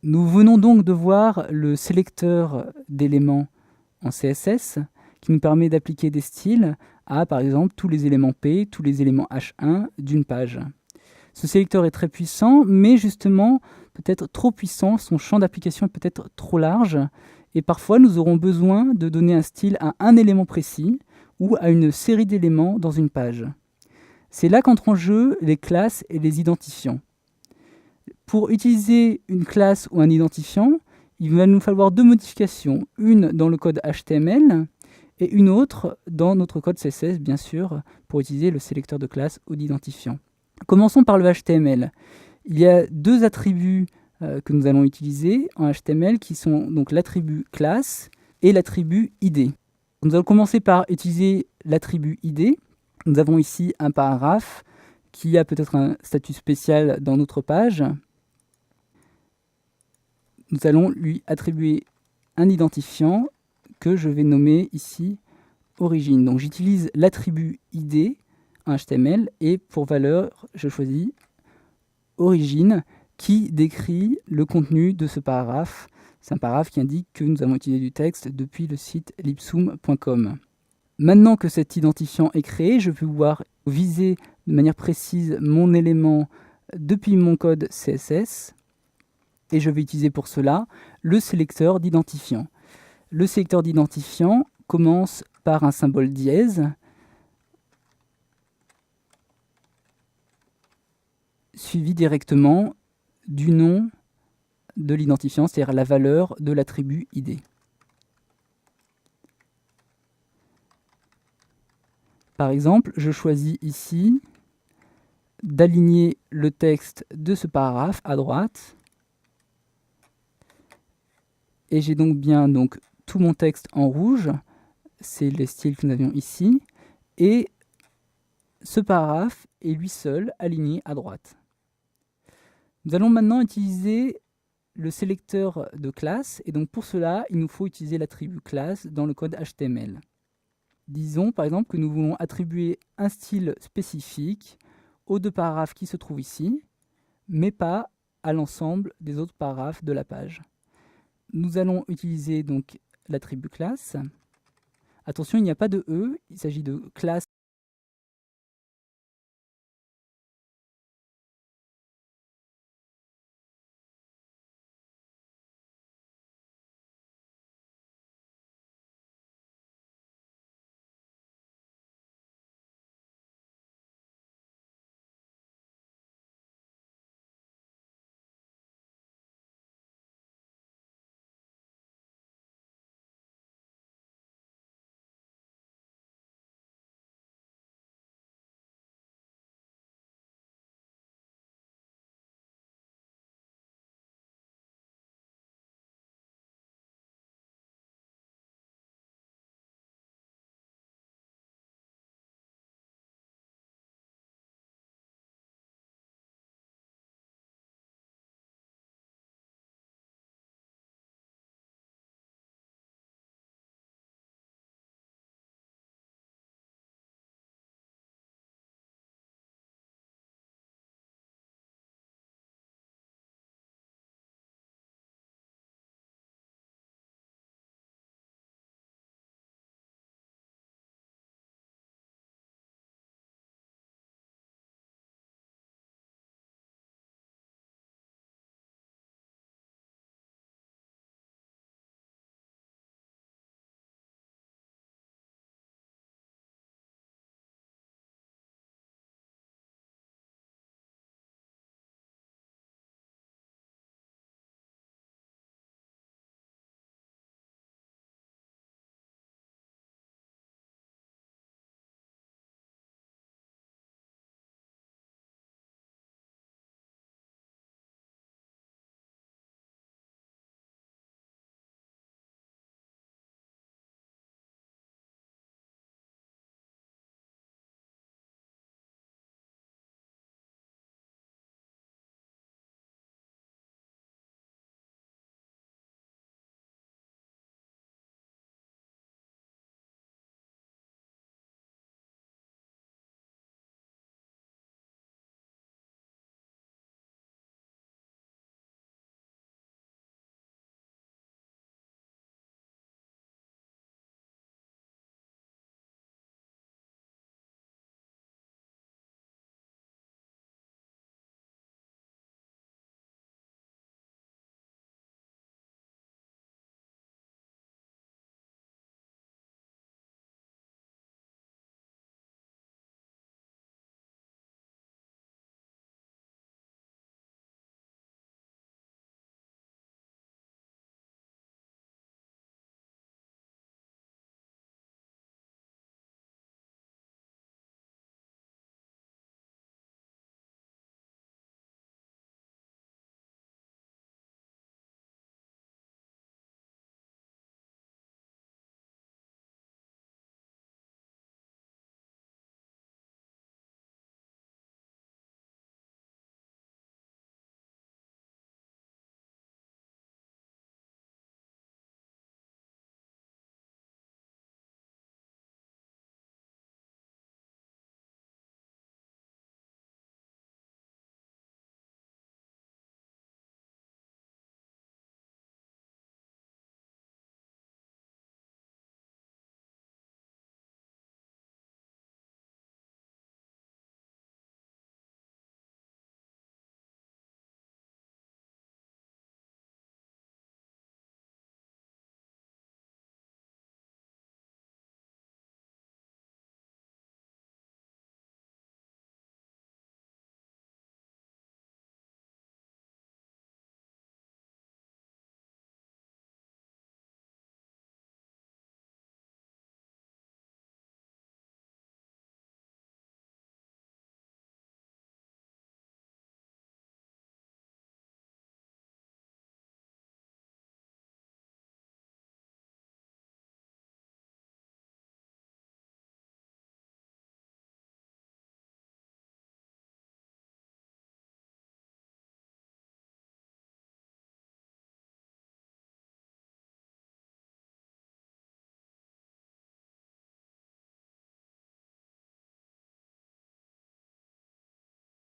Nous venons donc de voir le sélecteur d'éléments en CSS qui nous permet d'appliquer des styles à, par exemple, tous les éléments P, tous les éléments H1 d'une page. Ce sélecteur est très puissant, mais justement peut-être trop puissant, son champ d'application est peut-être trop large, et parfois nous aurons besoin de donner un style à un élément précis ou à une série d'éléments dans une page. C'est là qu'entrent en jeu les classes et les identifiants. Pour utiliser une classe ou un identifiant, il va nous falloir deux modifications, une dans le code HTML et une autre dans notre code CSS, bien sûr, pour utiliser le sélecteur de classe ou d'identifiant. Commençons par le HTML. Il y a deux attributs que nous allons utiliser en HTML qui sont donc l'attribut classe et l'attribut ID. Nous allons commencer par utiliser l'attribut ID. Nous avons ici un paragraphe qui a peut-être un statut spécial dans notre page. Nous allons lui attribuer un identifiant que je vais nommer ici origine. Donc j'utilise l'attribut ID en HTML et pour valeur, je choisis origine qui décrit le contenu de ce paragraphe. C'est un paragraphe qui indique que nous avons utilisé du texte depuis le site lipsum.com. Maintenant que cet identifiant est créé, je vais pouvoir viser de manière précise mon élément depuis mon code CSS et je vais utiliser pour cela le sélecteur d'identifiant. Le sélecteur d'identifiant commence par un symbole dièse suivi directement du nom de l'identifiant, c'est-à-dire la valeur de l'attribut ID. Par exemple, je choisis ici d'aligner le texte de ce paragraphe à droite. Et j'ai donc bien tout mon texte en rouge, c'est les styles que nous avions ici, et ce paragraphe est lui seul aligné à droite. Nous allons maintenant utiliser le sélecteur de classe, et donc pour cela, il nous faut utiliser l'attribut classe dans le code HTML. Disons par exemple que nous voulons attribuer un style spécifique aux deux paragraphes qui se trouvent ici, mais pas à l'ensemble des autres paragraphes de la page. Nous allons utiliser donc l'attribut classe. Attention, il n'y a pas de E, il s'agit de classe